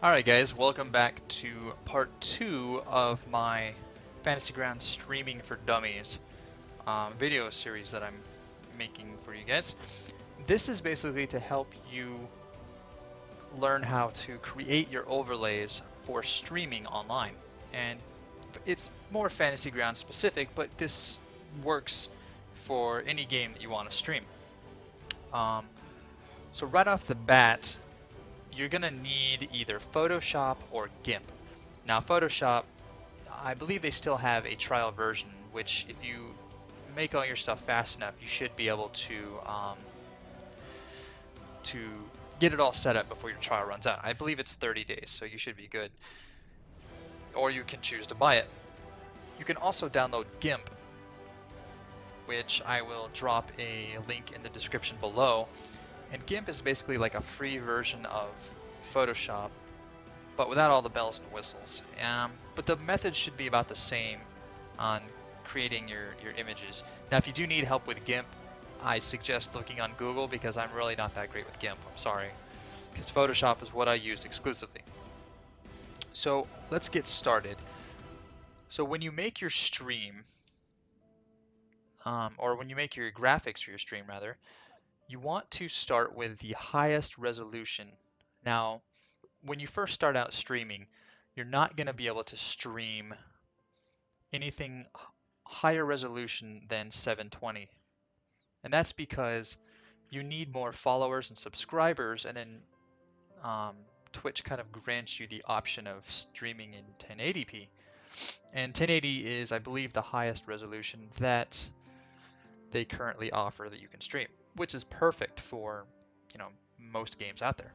Alright guys, welcome back to part 2 of my Fantasy Grounds Streaming for Dummies video series that I'm making for you guys. This is basically to help you learn how to create your overlays for streaming online. And it's more Fantasy Grounds specific, but this works for any game that you want to stream. So right off the bat, you're gonna need either Photoshop or GIMP. Now Photoshop, I believe they still have a trial version, which if you make all your stuff fast enough, you should be able to get it all set up before your trial runs out. I believe it's 30 days, so you should be good. Or you can choose to buy it. You can also download GIMP, which I will drop a link in the description below. And GIMP is basically like a free version of Photoshop, but without all the bells and whistles. But the method should be about the same on creating your images. Now if you do need help with GIMP, I suggest looking on Google because I'm really not that great with GIMP, I'm sorry. Because Photoshop is what I use exclusively. So let's get started. So when you make your stream, or when you make your graphics for your stream rather, you want to start with the highest resolution. Now, when you first start out streaming, you're not going to be able to stream anything higher resolution than 720. And that's because you need more followers and subscribers, and then Twitch kind of grants you the option of streaming in 1080p. And 1080 is, I believe, the highest resolution that they currently offer that you can stream, which is perfect for, most games out there.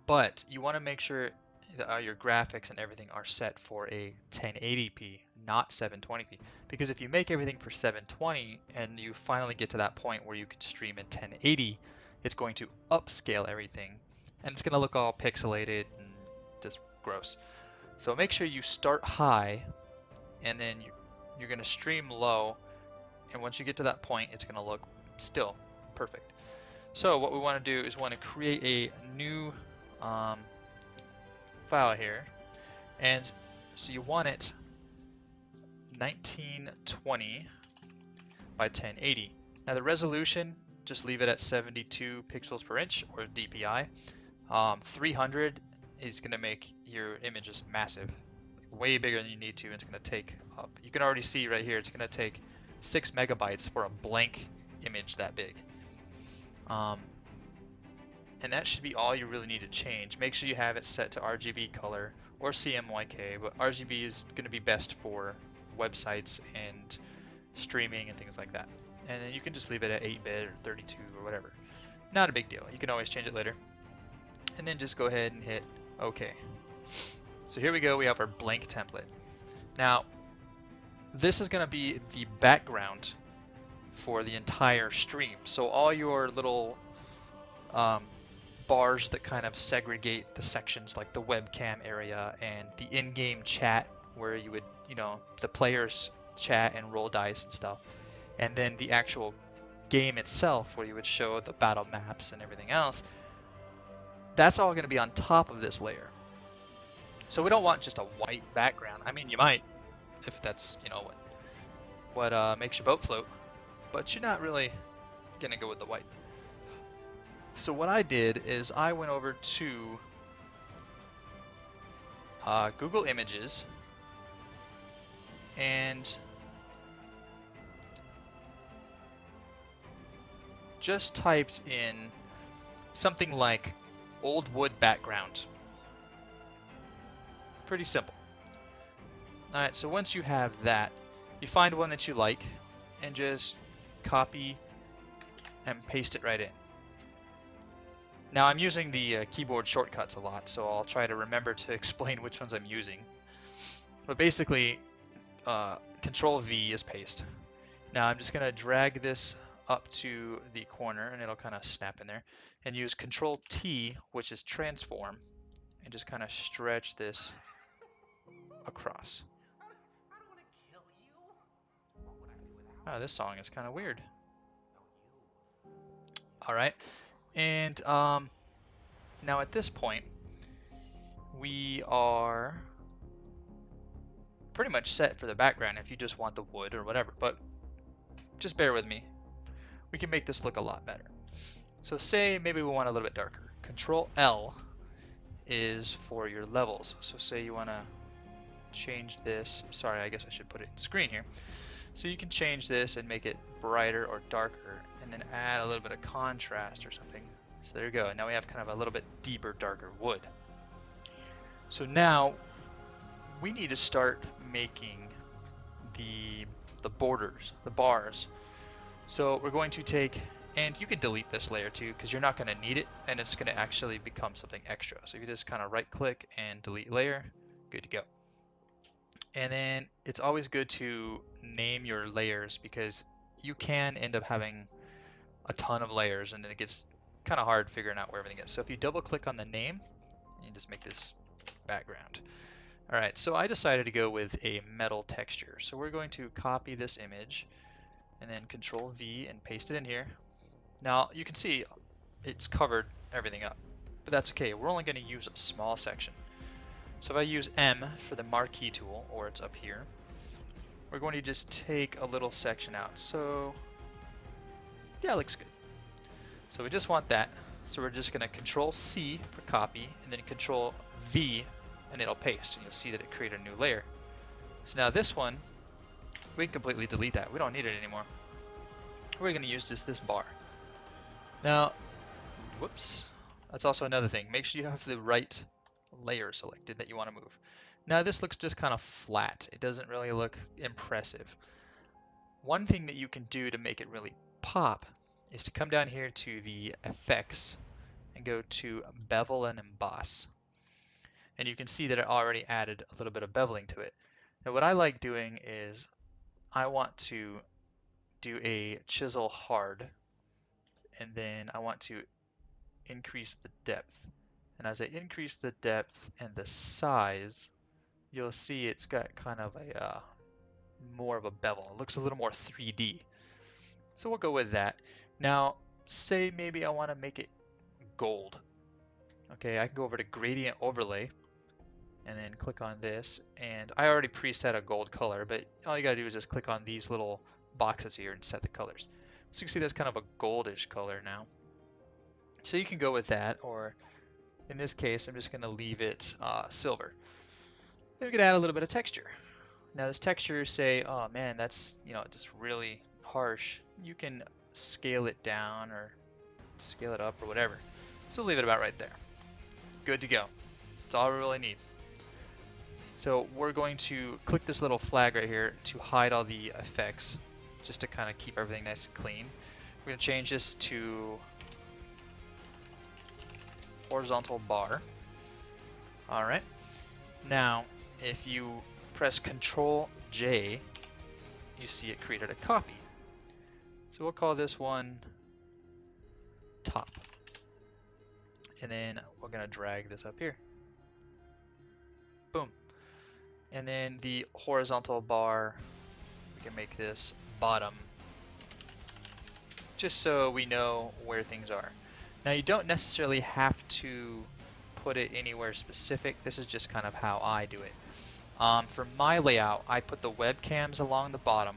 But you want to make sure that your graphics and everything are set for a 1080p, not 720p. Because if you make everything for 720 and you finally get to that point where you can stream in 1080, it's going to upscale everything and it's going to look all pixelated and just gross. So make sure you start high and then you're going to stream low, and once you get to that point it's going to look still perfect. So what we want to do is want to create a new file here, and so you want it 1920 by 1080. Now the resolution, just leave it at 72 pixels per inch or DPI. 300 is going to make your images massive, way bigger than you need to, and it's going to take up. You can already see right here, it's going to take 6 megabytes for a blank image that big. And that should be all you really need to change. Make sure you have it set to RGB color or CMYK, but RGB is going to be best for websites and streaming and things like that. And then you can just leave it at 8-bit or 32 or whatever. Not a big deal. You can always change it later. And then just go ahead and hit OK. So here we go. We have our blank template. Now, this is going to be the background for the entire stream. So all your little bars that kind of segregate the sections, like the webcam area and the in-game chat where you would, the players chat and roll dice and stuff, and then the actual game itself where you would show the battle maps and everything else, that's all going to be on top of this layer. So we don't want just a white background. I mean, you might, if that's, what makes your boat float, but you're not really going to go with the white. So what I did is I went over to Google Images and just typed in something like old wood background. Pretty simple. Alright, so once you have that, you find one that you like and just copy and paste it right in. Now I'm using the keyboard shortcuts a lot, so I'll try to remember to explain which ones I'm using. But basically, Control V is paste. Now I'm just going to drag this up to the corner, and it'll kind of snap in there, and use Control T, which is transform, and just kind of stretch this across. Oh, this song is kind of weird. Alright, and Now at this point, we are pretty much set for the background if you just want the wood or whatever, but just bear with me. We can make this look a lot better. So say maybe we want a little bit darker. Control L is for your levels. So say you want to change this. Sorry, I guess I should put it in screen here. So you can change this and make it brighter or darker and then add a little bit of contrast or something. So there you go. Now we have kind of a little bit deeper, darker wood. So now we need to start making the borders, the bars. So we're going to take, and you can delete this layer too because you're not going to need it and it's going to actually become something extra. So you just kind of right click and delete layer, good to go. And then it's always good to name your layers because you can end up having a ton of layers and then it gets kind of hard figuring out where everything is. So if you double click on the name, you just make this background. Alright, so I decided to go with a metal texture. So we're going to copy this image and then Control V and paste it in here. Now you can see it's covered everything up, but that's okay. We're only going to use a small section. So if I use M for the marquee tool, or it's up here, we're going to just take a little section out. So yeah, it looks good. So we just want that. So we're just going to Control C for copy and then Control V and it'll paste. And you'll see that it created a new layer. So now this one, we can completely delete that. We don't need it anymore. We're going to use just this bar. Now, whoops, that's also another thing. Make sure you have the right layer selected that you want to move. Now this looks just kind of flat. It doesn't really look impressive. One thing that you can do to make it really pop is to come down here to the effects and go to bevel and emboss. And you can see that it already added a little bit of beveling to it. Now what I like doing is I want to do a chisel hard and then I want to increase the depth. And as I increase the depth and the size, you'll see it's got kind of a more of a bevel. It looks a little more 3D. So we'll go with that. Now, say maybe I want to make it gold. Okay, I can go over to gradient overlay and then click on this. And I already preset a gold color, but all you gotta do is just click on these little boxes here and set the colors. So you can see that's kind of a goldish color now. So you can go with that, or in this case, I'm just gonna leave it silver. Then we could add a little bit of texture. Now this texture, say, oh man, that's just really harsh. You can scale it down or scale it up or whatever. So leave it about right there. Good to go. That's all we really need. So we're going to click this little flag right here to hide all the effects, just to kind of keep everything nice and clean. We're going to change this to horizontal bar. Alright. Now, if you press Control J, you see it created a copy. So we'll call this one top. And then we're going to drag this up here. Boom. And then the horizontal bar, we can make this bottom, just so we know where things are. Now you don't necessarily have to put it anywhere specific. This is just kind of how I do it. For my layout, I put the webcams along the bottom.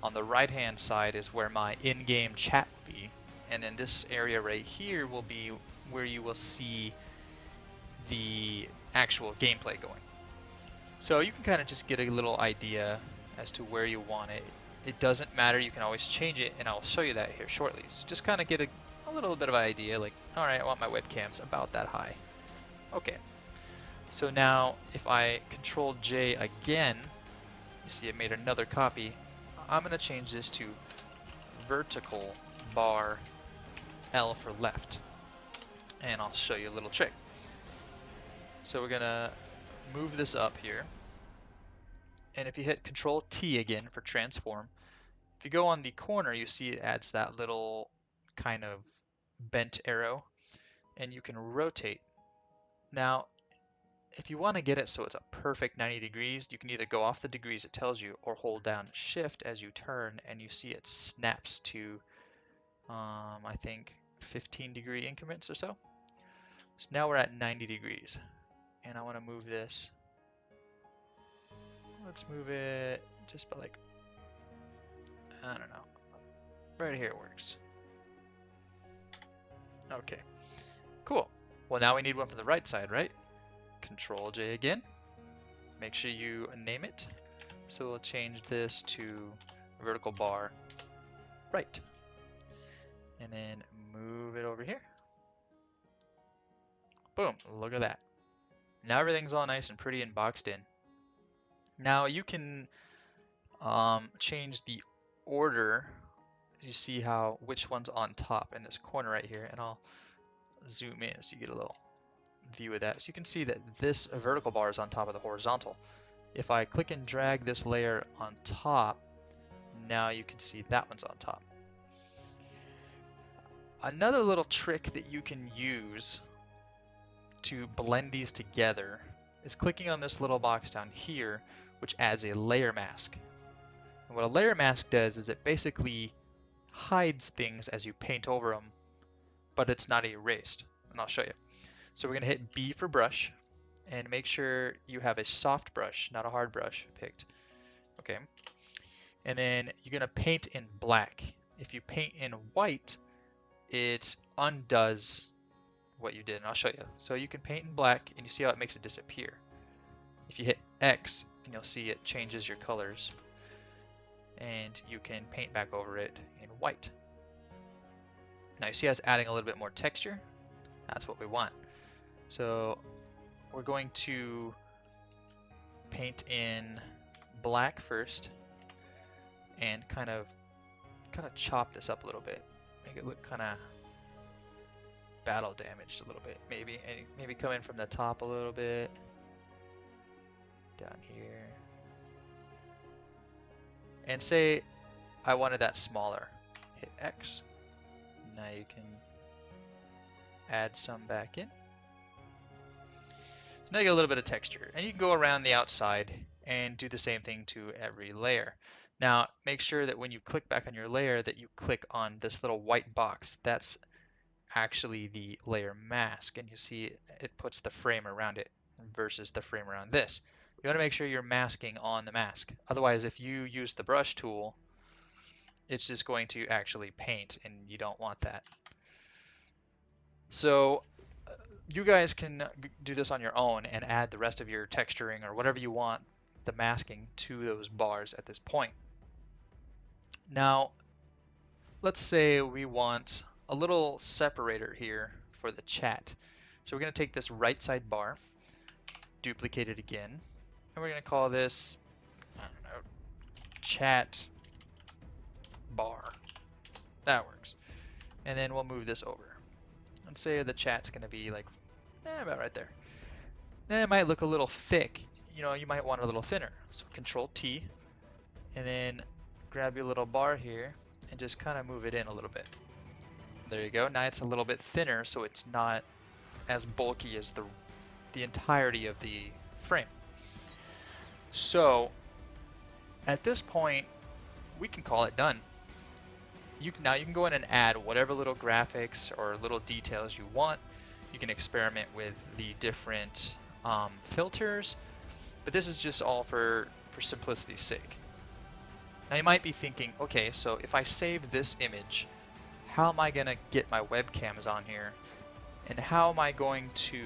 On the right hand side is where my in-game chat will be. And then this area right here will be where you will see the actual gameplay going. So you can kind of just get a little idea as to where you want it. It doesn't matter, you can always change it, and I'll show you that here shortly. So just kind of get a little bit of an idea, like, alright, I want my webcams about that high. Okay. So now, if I Control J again, you see it made another copy. I'm going to change this to vertical bar L for left. And I'll show you a little trick. So we're going to move this up here. And if you hit Control T again for transform, if you go on the corner, you see it adds that little kind of bent arrow, and you can rotate. Now, if you want to get it so it's a perfect 90 degrees, you can either go off the degrees it tells you or hold down Shift as you turn, and you see it snaps to, I think, 15-degree increments or so. So now we're at 90 degrees. And I want to move this. Let's move it just by like, I don't know. Right here works. Okay, cool. Well, now we need one for the right side, right? Control J again. Make sure you name it. So we'll change this to vertical bar right. And then move it over here. Boom, look at that. Now everything's all nice and pretty and boxed in. Now you can change the order. You see how which one's on top in this corner right here, and I'll zoom in so you get a little view of that. So you can see that this vertical bar is on top of the horizontal. If I click and drag this layer on top, now you can see that one's on top. Another little trick that you can use to blend these together is clicking on this little box down here, which adds a layer mask. And what a layer mask does is it basically hides things as you paint over them, but it's not erased. And I'll show you. So we're going to hit B for brush, and make sure you have a soft brush, not a hard brush, picked. Okay. And then you're going to paint in black. If you paint in white, it undoes what you did, and I'll show you. So you can paint in black, and you see how it makes it disappear. If you hit X, and you'll see it changes your colors, and you can paint back over it in white. Now you see how it's adding a little bit more texture? That's what we want. So we're going to paint in black first, and kind of chop this up a little bit, make it look kind of battle damaged a little bit, maybe, and maybe come in from the top a little bit, down here, and say I wanted that smaller. Hit X. Now you can add some back in. So now you get a little bit of texture, and you can go around the outside and do the same thing to every layer. Now make sure that when you click back on your layer that you click on this little white box. That's actually the layer mask, and you see it puts the frame around it versus the frame around this. You want to make sure you're masking on the mask. Otherwise, if you use the brush tool, it's just going to actually paint, and you don't want that. So you guys can do this on your own and add the rest of your texturing or whatever you want, the masking, to those bars at this point. Now, let's say we want a little separator here for the chat. So we're going to take this right side bar, duplicate it again, and we're going to call this, I don't know, chat bar. That works. And then we'll move this over. Let's say the chat's going to be like about right there. Then it might look a little thick. You know, you might want it a little thinner. So Control T, and then grab your little bar here and just kind of move it in a little bit. There you go. Now it's a little bit thinner, so it's not as bulky as the entirety of the frame. So at this point, we can call it done. Now you can go in and add whatever little graphics or little details you want. You can experiment with the different filters, but this is just all for simplicity's sake. Now you might be thinking, okay, so if I save this image, how am I going to get my webcams on here? And how am I going to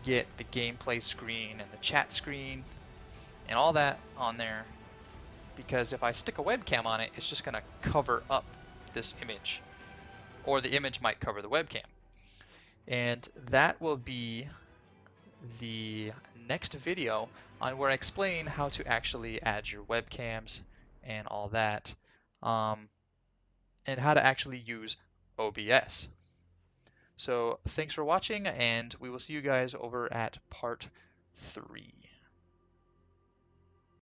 get the gameplay screen and the chat screen and all that on there? Because if I stick a webcam on it, it's just going to cover up this image. Or the image might cover the webcam. And that will be the next video on where I explain how to actually add your webcams and all that, and how to actually use OBS. So thanks for watching, and we will see you guys over at part 3.